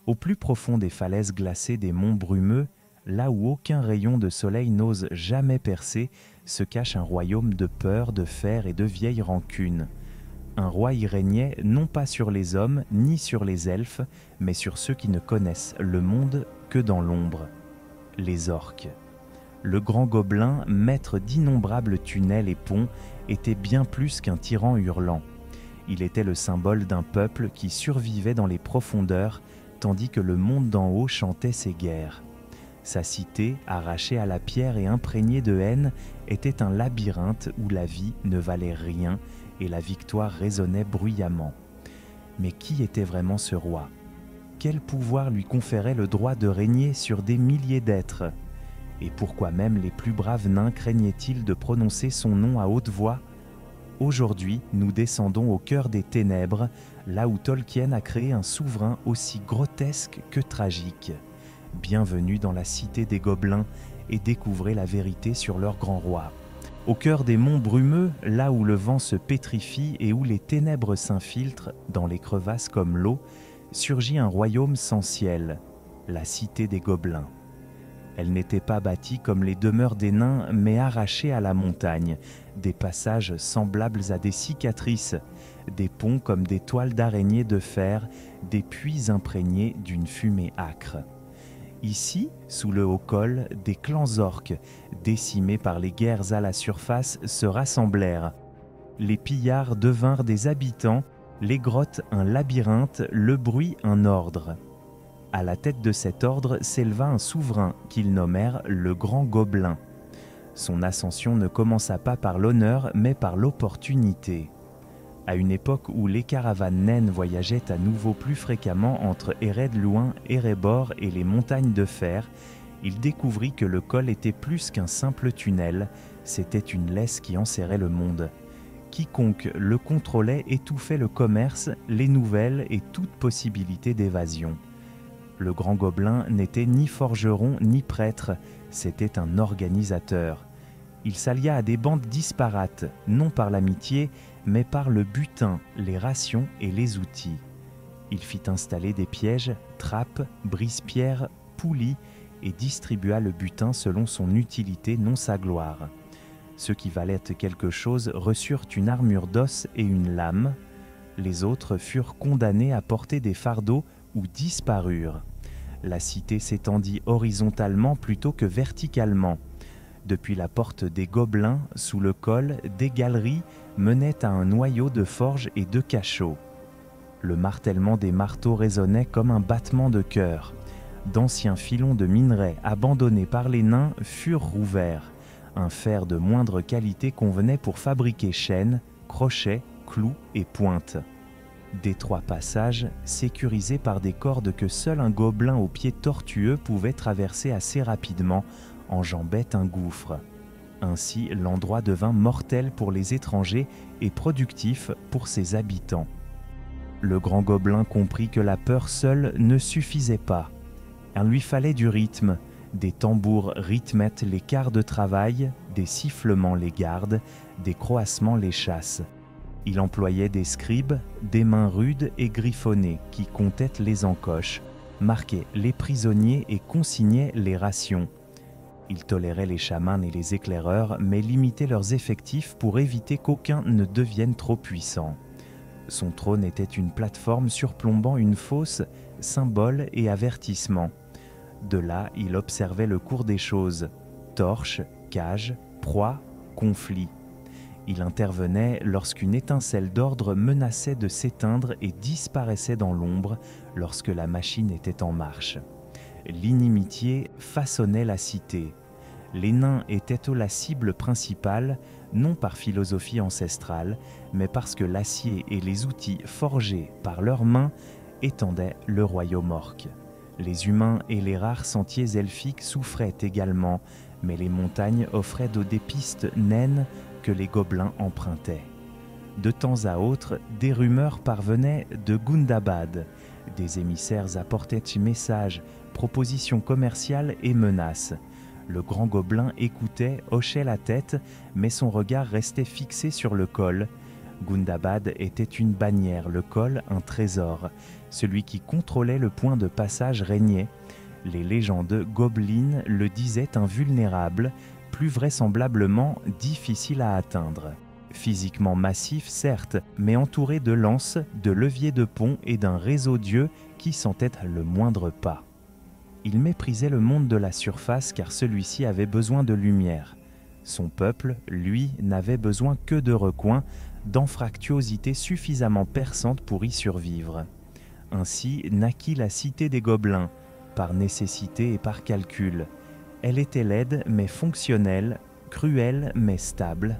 Au plus profond des falaises glacées des monts brumeux, là où aucun rayon de soleil n'ose jamais percer, se cache un royaume de peur, de fer et de vieilles rancunes. Un roi y régnait non pas sur les hommes ni sur les elfes, mais sur ceux qui ne connaissent le monde que dans l'ombre, les orques. Le grand gobelin, maître d'innombrables tunnels et ponts, était bien plus qu'un tyran hurlant. Il était le symbole d'un peuple qui survivait dans les profondeurs, tandis que le monde d'en haut chantait ses guerres. Sa cité, arrachée à la pierre et imprégnée de haine, était un labyrinthe où la vie ne valait rien et la victoire résonnait bruyamment. Mais qui était vraiment ce roi ? Quel pouvoir lui conférait le droit de régner sur des milliers d'êtres ? Et pourquoi même les plus braves nains craignaient-ils de prononcer son nom à haute voix ? Aujourd'hui, nous descendons au cœur des ténèbres, là où Tolkien a créé un souverain aussi grotesque que tragique. Bienvenue dans la cité des gobelins et découvrez la vérité sur leur grand roi. Au cœur des monts brumeux, là où le vent se pétrifie et où les ténèbres s'infiltrent dans les crevasses comme l'eau, surgit un royaume sans ciel, la cité des gobelins. Elle n'était pas bâtie comme les demeures des nains, mais arrachée à la montagne, des passages semblables à des cicatrices, des ponts comme des toiles d'araignée de fer, des puits imprégnés d'une fumée âcre. Ici, sous le haut col, des clans orques, décimés par les guerres à la surface, se rassemblèrent. Les pillards devinrent des habitants, les grottes un labyrinthe, le bruit un ordre. À la tête de cet ordre s'éleva un souverain qu'ils nommèrent le Grand Gobelin. Son ascension ne commença pas par l'honneur, mais par l'opportunité. À une époque où les caravanes naines voyageaient à nouveau plus fréquemment entre Ered-Luin, Erebor et les montagnes de fer, il découvrit que le col était plus qu'un simple tunnel, c'était une laisse qui enserrait le monde. Quiconque le contrôlait étouffait le commerce, les nouvelles et toute possibilité d'évasion. Le grand gobelin n'était ni forgeron ni prêtre, c'était un organisateur. Il s'allia à des bandes disparates, non par l'amitié, mais par le butin, les rations et les outils. Il fit installer des pièges, trappes, brise-pierres, poulies et distribua le butin selon son utilité, non sa gloire. Ceux qui valaient quelque chose reçurent une armure d'os et une lame. Les autres furent condamnés à porter des fardeaux ou disparurent. La cité s'étendit horizontalement plutôt que verticalement. Depuis la porte des Gobelins, sous le col, des galeries menaient à un noyau de forge et de cachots. Le martèlement des marteaux résonnait comme un battement de cœur. D'anciens filons de minerai abandonnés par les nains furent rouverts. Un fer de moindre qualité convenait pour fabriquer chaînes, crochets, clous et pointes. D'étroits passages, sécurisés par des cordes que seul un gobelin aux pieds tortueux pouvait traverser assez rapidement, enjambaient un gouffre. Ainsi, l'endroit devint mortel pour les étrangers et productif pour ses habitants. Le grand gobelin comprit que la peur seule ne suffisait pas. Il lui fallait du rythme. Des tambours rythmaient les quarts de travail, des sifflements les gardes, des croassements les chassent. Il employait des scribes, des mains rudes et griffonnées qui comptaient les encoches, marquaient les prisonniers et consignaient les rations. Il tolérait les chamans et les éclaireurs, mais limitait leurs effectifs pour éviter qu'aucun ne devienne trop puissant. Son trône était une plateforme surplombant une fosse, symbole et avertissement. De là, il observait le cours des choses, torches, cages, proies, conflits. Il intervenait lorsqu'une étincelle d'ordre menaçait de s'éteindre et disparaissait dans l'ombre lorsque la machine était en marche. L'inimitié façonnait la cité. Les nains étaient la cible principale, non par philosophie ancestrale, mais parce que l'acier et les outils forgés par leurs mains étendaient le royaume orque. Les humains et les rares sentiers elfiques souffraient également, mais les montagnes offraient des pistes naines que les gobelins empruntaient. De temps à autre, des rumeurs parvenaient de Gundabad. Des émissaires apportaient messages, propositions commerciales et menaces. Le grand gobelin écoutait, hochait la tête, mais son regard restait fixé sur le col. Gundabad était une bannière, le col un trésor. Celui qui contrôlait le point de passage régnait. Les légendes gobelines le disaient invulnérable, plus vraisemblablement difficile à atteindre. Physiquement massif, certes, mais entouré de lances, de leviers de pont et d'un réseau d'yeux qui sentait le moindre pas. Il méprisait le monde de la surface car celui-ci avait besoin de lumière. Son peuple, lui, n'avait besoin que de recoins, d'anfractuosités suffisamment perçantes pour y survivre. Ainsi naquit la cité des Gobelins, par nécessité et par calcul. Elle était laide mais fonctionnelle, cruelle mais stable,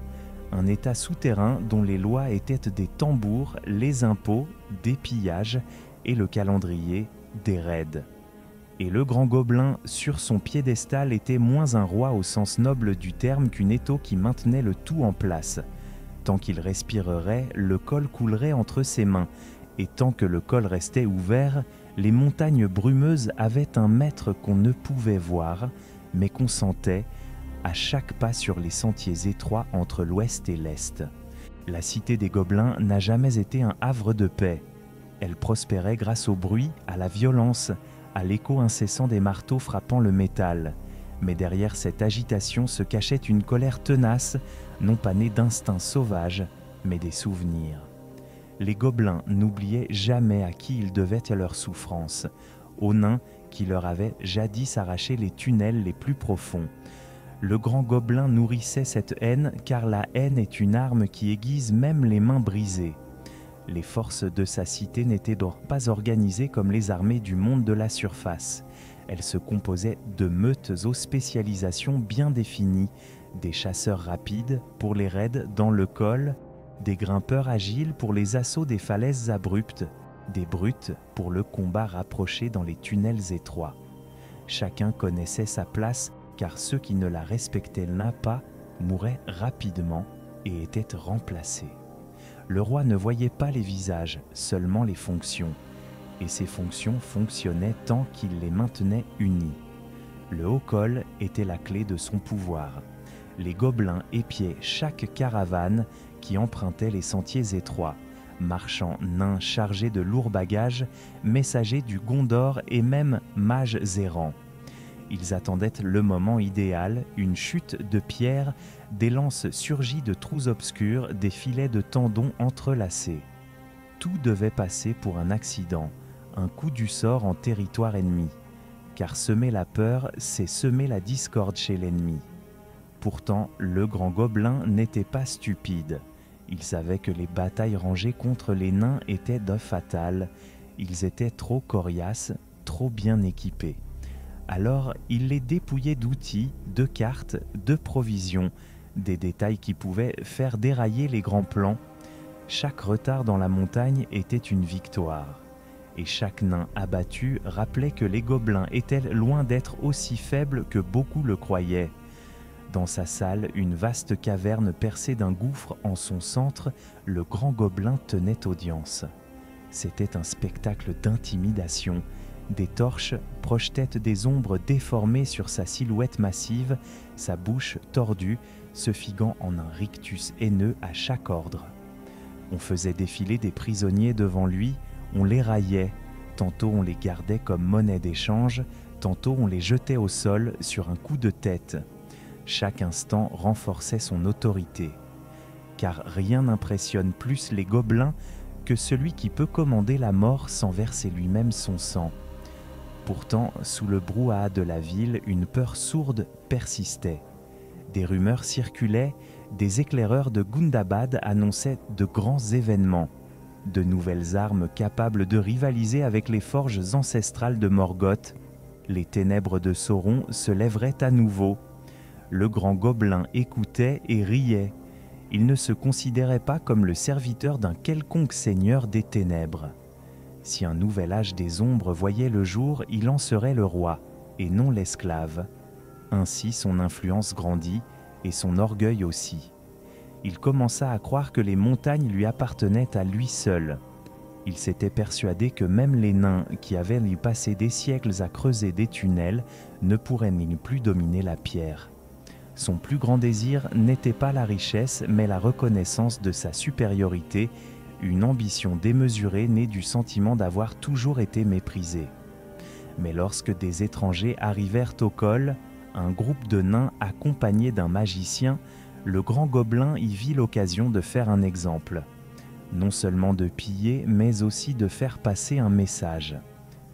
un état souterrain dont les lois étaient des tambours, les impôts, des pillages et le calendrier, des raids. Et le grand gobelin, sur son piédestal, était moins un roi au sens noble du terme qu'une étau qui maintenait le tout en place. Tant qu'il respirerait, le col coulerait entre ses mains, et tant que le col restait ouvert, les montagnes brumeuses avaient un maître qu'on ne pouvait voir, mais qu'on sentait, à chaque pas sur les sentiers étroits entre l'ouest et l'est. La cité des Gobelins n'a jamais été un havre de paix. Elle prospérait grâce au bruit, à la violence, à l'écho incessant des marteaux frappant le métal. Mais derrière cette agitation se cachait une colère tenace, non pas née d'instincts sauvages, mais des souvenirs. Les Gobelins n'oubliaient jamais à qui ils devaient leur souffrance, aux nains qui leur avaient jadis arraché les tunnels les plus profonds. Le grand gobelin nourrissait cette haine car la haine est une arme qui aiguise même les mains brisées. Les forces de sa cité n'étaient donc pas organisées comme les armées du monde de la surface. Elles se composaient de meutes aux spécialisations bien définies, des chasseurs rapides pour les raids dans le col, des grimpeurs agiles pour les assauts des falaises abruptes, des brutes pour le combat rapproché dans les tunnels étroits. Chacun connaissait sa place car ceux qui ne la respectaient pas mouraient rapidement et étaient remplacés. Le roi ne voyait pas les visages, seulement les fonctions, et ces fonctions fonctionnaient tant qu'il les maintenait unis. Le haut col était la clé de son pouvoir. Les Gobelins épiaient chaque caravane qui empruntait les sentiers étroits, marchands nains chargés de lourds bagages, messagers du Gondor et même mages errants. Ils attendaient le moment idéal, une chute de pierre, des lances surgies de trous obscurs, des filets de tendons entrelacés. Tout devait passer pour un accident, un coup du sort en territoire ennemi. Car semer la peur, c'est semer la discorde chez l'ennemi. Pourtant, le grand gobelin n'était pas stupide. Il savait que les batailles rangées contre les nains étaient fatales. Ils étaient trop coriaces, trop bien équipés. Alors, il les dépouillait d'outils, de cartes, de provisions, des détails qui pouvaient faire dérailler les grands plans. Chaque retard dans la montagne était une victoire. Et chaque nain abattu rappelait que les gobelins étaient loin d'être aussi faibles que beaucoup le croyaient. Dans sa salle, une vaste caverne percée d'un gouffre en son centre, le grand gobelin tenait audience. C'était un spectacle d'intimidation. Des torches projetaient des ombres déformées sur sa silhouette massive, sa bouche tordue, se figant en un rictus haineux à chaque ordre. On faisait défiler des prisonniers devant lui, on les raillait, tantôt on les gardait comme monnaie d'échange, tantôt on les jetait au sol sur un coup de tête. Chaque instant renforçait son autorité. Car rien n'impressionne plus les gobelins que celui qui peut commander la mort sans verser lui-même son sang. Pourtant, sous le brouhaha de la ville, une peur sourde persistait. Des rumeurs circulaient, des éclaireurs de Gundabad annonçaient de grands événements, de nouvelles armes capables de rivaliser avec les forges ancestrales de Morgoth. Les ténèbres de Sauron se lèveraient à nouveau. Le grand gobelin écoutait et riait. Il ne se considérait pas comme le serviteur d'un quelconque seigneur des ténèbres. Si un nouvel âge des ombres voyait le jour, il en serait le roi, et non l'esclave. Ainsi son influence grandit, et son orgueil aussi. Il commença à croire que les montagnes lui appartenaient à lui seul. Il s'était persuadé que même les nains, qui avaient lui passé des siècles à creuser des tunnels, ne pourraient ni plus dominer la pierre. Son plus grand désir n'était pas la richesse, mais la reconnaissance de sa supériorité, une ambition démesurée née du sentiment d'avoir toujours été méprisé. Mais lorsque des étrangers arrivèrent au col, un groupe de nains accompagné d'un magicien, le grand gobelin y vit l'occasion de faire un exemple. Non seulement de piller, mais aussi de faire passer un message.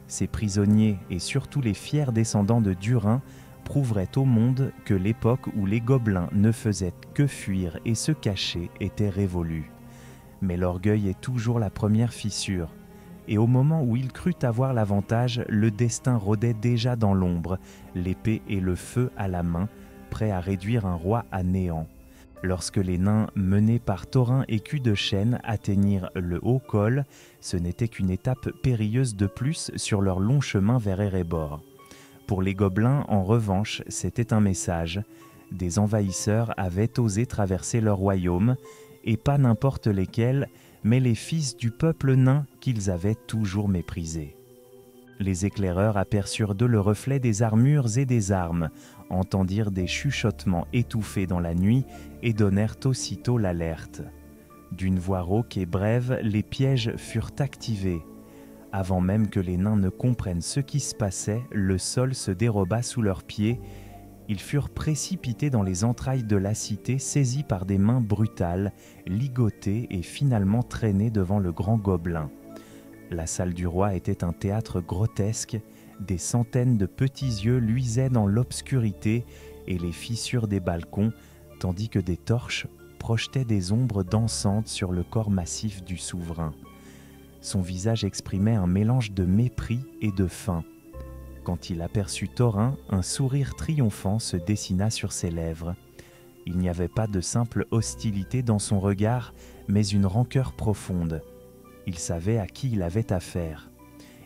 Ces prisonniers, et surtout les fiers descendants de Durin, prouveraient au monde que l'époque où les gobelins ne faisaient que fuir et se cacher était révolue. Mais l'orgueil est toujours la première fissure, et au moment où il crut avoir l'avantage, le destin rôdait déjà dans l'ombre, l'épée et le feu à la main, prêt à réduire un roi à néant. Lorsque les nains, menés par Thorin et Cul de Chêne, atteignirent le haut col, ce n'était qu'une étape périlleuse de plus sur leur long chemin vers Erebor. Pour les gobelins, en revanche, c'était un message. Des envahisseurs avaient osé traverser leur royaume, et pas n'importe lesquels, mais les fils du peuple nain qu'ils avaient toujours méprisés. Les éclaireurs aperçurent d'eux le reflet des armures et des armes, entendirent des chuchotements étouffés dans la nuit et donnèrent aussitôt l'alerte. D'une voix rauque et brève, les pièges furent activés. Avant même que les nains ne comprennent ce qui se passait, le sol se déroba sous leurs pieds. Ils furent précipités dans les entrailles de la cité, saisis par des mains brutales, ligotés et finalement traînés devant le grand gobelin. La salle du roi était un théâtre grotesque, des centaines de petits yeux luisaient dans l'obscurité et les fissures des balcons, tandis que des torches projetaient des ombres dansantes sur le corps massif du souverain. Son visage exprimait un mélange de mépris et de faim. Quand il aperçut Thorin, un sourire triomphant se dessina sur ses lèvres. Il n'y avait pas de simple hostilité dans son regard, mais une rancœur profonde. Il savait à qui il avait affaire.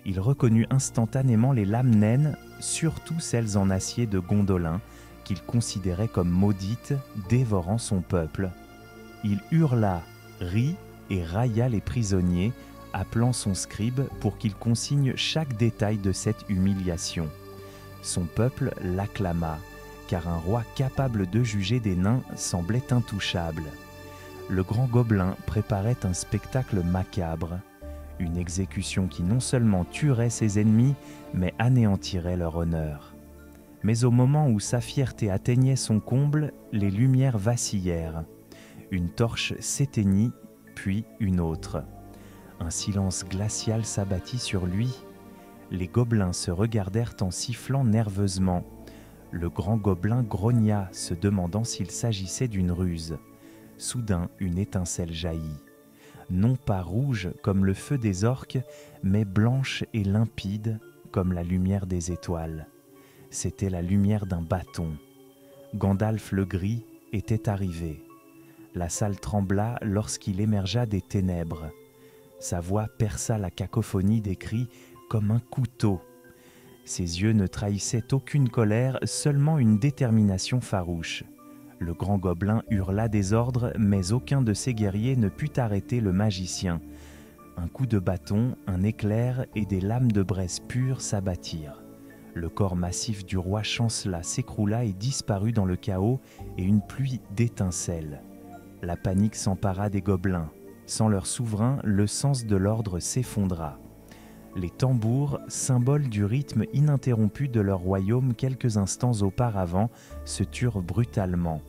Il reconnut instantanément les lames naines, surtout celles en acier de Gondolin, qu'il considérait comme maudites, dévorant son peuple. Il hurla, rit et railla les prisonniers, appelant son scribe pour qu'il consigne chaque détail de cette humiliation. Son peuple l'acclama, car un roi capable de juger des nains semblait intouchable. Le grand gobelin préparait un spectacle macabre, une exécution qui non seulement tuerait ses ennemis, mais anéantirait leur honneur. Mais au moment où sa fierté atteignait son comble, les lumières vacillèrent. Une torche s'éteignit, puis une autre. Un silence glacial s'abattit sur lui. Les gobelins se regardèrent en sifflant nerveusement. Le grand gobelin grogna, se demandant s'il s'agissait d'une ruse. Soudain, une étincelle jaillit. Non pas rouge comme le feu des orques, mais blanche et limpide comme la lumière des étoiles. C'était la lumière d'un bâton. Gandalf le Gris était arrivé. La salle trembla lorsqu'il émergea des ténèbres. Sa voix perça la cacophonie des cris comme un couteau. Ses yeux ne trahissaient aucune colère, seulement une détermination farouche. Le grand gobelin hurla des ordres, mais aucun de ses guerriers ne put arrêter le magicien. Un coup de bâton, un éclair et des lames de braise pure s'abattirent. Le corps massif du roi chancela, s'écroula et disparut dans le chaos et une pluie d'étincelles. La panique s'empara des gobelins. Sans leur souverain, le sens de l'ordre s'effondra. Les tambours, symboles du rythme ininterrompu de leur royaume quelques instants auparavant, se turent brutalement.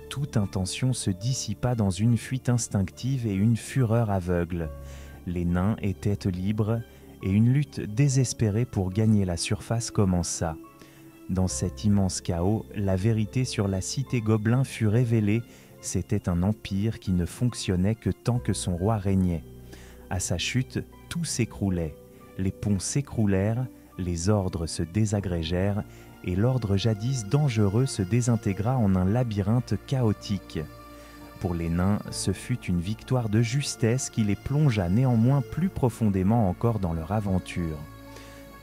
Toute intention se dissipa dans une fuite instinctive et une fureur aveugle. Les nains étaient libres et une lutte désespérée pour gagner la surface commença. Dans cet immense chaos, la vérité sur la cité gobelin fut révélée. C'était un empire qui ne fonctionnait que tant que son roi régnait. À sa chute, tout s'écroulait. Les ponts s'écroulèrent, les ordres se désagrégèrent, et l'ordre jadis dangereux se désintégra en un labyrinthe chaotique. Pour les nains, ce fut une victoire de justesse qui les plongea néanmoins plus profondément encore dans leur aventure.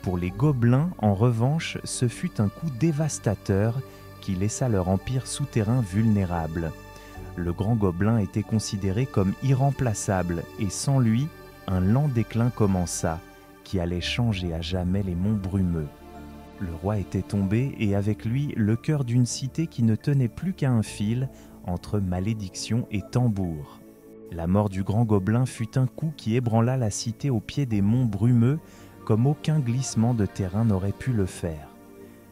Pour les gobelins, en revanche, ce fut un coup dévastateur qui laissa leur empire souterrain vulnérable. Le grand gobelin était considéré comme irremplaçable et sans lui, un lent déclin commença, qui allait changer à jamais les monts brumeux. Le roi était tombé et avec lui le cœur d'une cité qui ne tenait plus qu'à un fil entre malédiction et tambour. La mort du grand gobelin fut un coup qui ébranla la cité au pied des monts brumeux comme aucun glissement de terrain n'aurait pu le faire.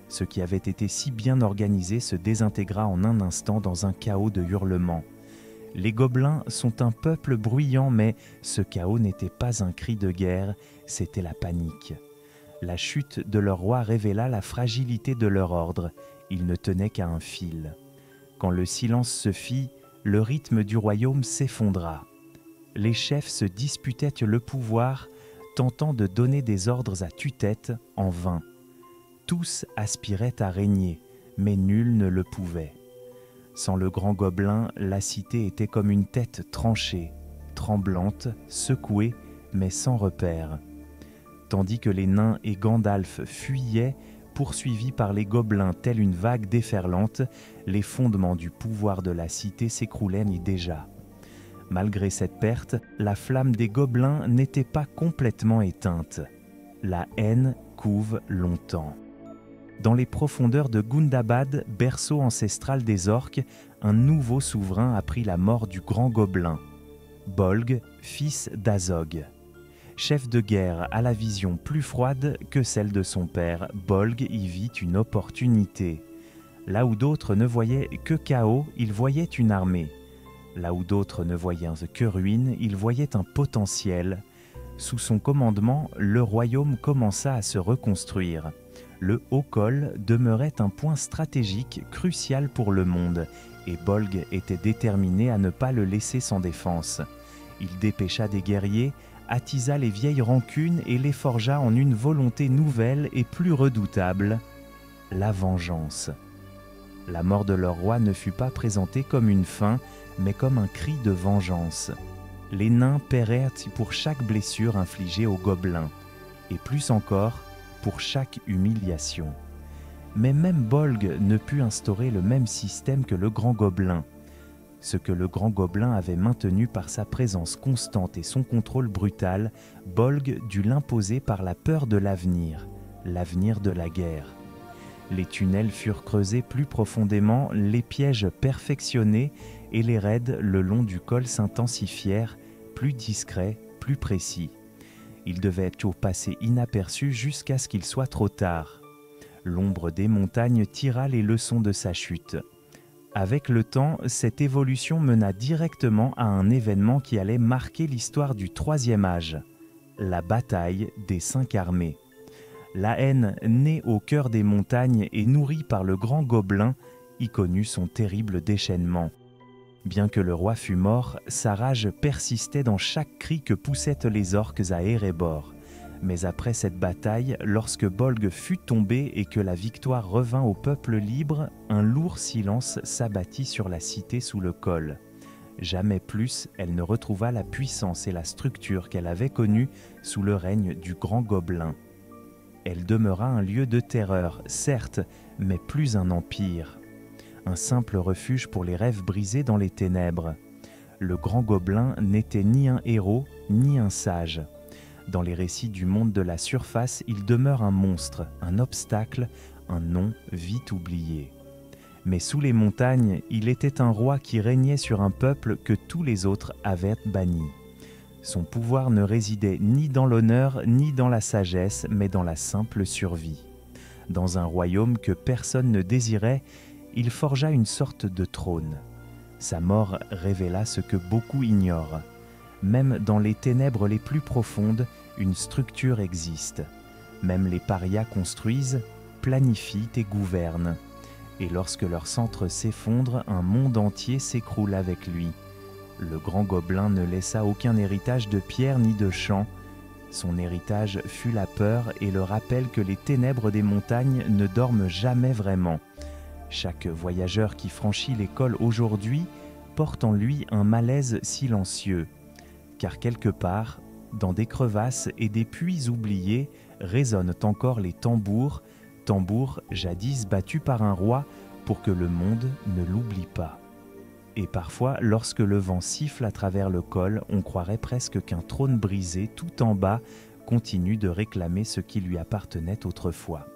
Ce qui avait été si bien organisé se désintégra en un instant dans un chaos de hurlements. Les gobelins sont un peuple bruyant, mais ce chaos n'était pas un cri de guerre, c'était la panique. La chute de leur roi révéla la fragilité de leur ordre, ils ne tenaient qu'à un fil. Quand le silence se fit, le rythme du royaume s'effondra. Les chefs se disputaient le pouvoir, tentant de donner des ordres à tue-tête en vain. Tous aspiraient à régner, mais nul ne le pouvait. Sans le grand gobelin, la cité était comme une tête tranchée, tremblante, secouée, mais sans repère. Tandis que les nains et Gandalf fuyaient, poursuivis par les gobelins telle une vague déferlante, les fondements du pouvoir de la cité s'écroulaient déjà. Malgré cette perte, la flamme des gobelins n'était pas complètement éteinte. La haine couve longtemps. Dans les profondeurs de Gundabad, berceau ancestral des orques, un nouveau souverain apprit la mort du grand gobelin. Bolg, fils d'Azog. Chef de guerre à la vision plus froide que celle de son père, Bolg y vit une opportunité. Là où d'autres ne voyaient que chaos, il voyait une armée. Là où d'autres ne voyaient que ruine, il voyait un potentiel. Sous son commandement, le royaume commença à se reconstruire. Le Haut-Col demeurait un point stratégique crucial pour le monde, et Bolg était déterminé à ne pas le laisser sans défense. Il dépêcha des guerriers, attisa les vieilles rancunes et les forgea en une volonté nouvelle et plus redoutable, la vengeance. La mort de leur roi ne fut pas présentée comme une fin, mais comme un cri de vengeance. Les nains paièrent pour chaque blessure infligée aux gobelins, et plus encore pour chaque humiliation. Mais même Bolg ne put instaurer le même système que le grand gobelin. Ce que le grand gobelin avait maintenu par sa présence constante et son contrôle brutal, Bolg dut l'imposer par la peur de l'avenir de la guerre. Les tunnels furent creusés plus profondément, les pièges perfectionnés et les raids le long du col s'intensifièrent, plus discrets, plus précis. Ils devaient passer inaperçus jusqu'à ce qu'il soit trop tard. L'ombre des montagnes tira les leçons de sa chute. Avec le temps, cette évolution mena directement à un événement qui allait marquer l'histoire du Troisième Âge, la bataille des 5 armées. La haine née au cœur des montagnes et nourrie par le grand gobelin y connut son terrible déchaînement. Bien que le roi fût mort, sa rage persistait dans chaque cri que poussaient les orques à Erebor. Mais après cette bataille, lorsque Bolg fut tombé et que la victoire revint au peuple libre, un lourd silence s'abattit sur la cité sous le col. Jamais plus elle ne retrouva la puissance et la structure qu'elle avait connue sous le règne du grand gobelin. Elle demeura un lieu de terreur, certes, mais plus un empire. Un simple refuge pour les rêves brisés dans les ténèbres. Le grand gobelin n'était ni un héros, ni un sage. Dans les récits du monde de la surface, il demeure un monstre, un obstacle, un nom vite oublié. Mais sous les montagnes, il était un roi qui régnait sur un peuple que tous les autres avaient banni. Son pouvoir ne résidait ni dans l'honneur, ni dans la sagesse, mais dans la simple survie. Dans un royaume que personne ne désirait, il forgea une sorte de trône. Sa mort révéla ce que beaucoup ignorent. Même dans les ténèbres les plus profondes, une structure existe. Même les parias construisent, planifient et gouvernent. Et lorsque leur centre s'effondre, un monde entier s'écroule avec lui. Le grand gobelin ne laissa aucun héritage de pierre ni de champ. Son héritage fut la peur et le rappel que les ténèbres des montagnes ne dorment jamais vraiment. Chaque voyageur qui franchit les cols aujourd'hui porte en lui un malaise silencieux. Car quelque part, dans des crevasses et des puits oubliés, résonnent encore les tambours jadis battus par un roi pour que le monde ne l'oublie pas. Et parfois, lorsque le vent siffle à travers le col, on croirait presque qu'un trône brisé tout en bas continue de réclamer ce qui lui appartenait autrefois.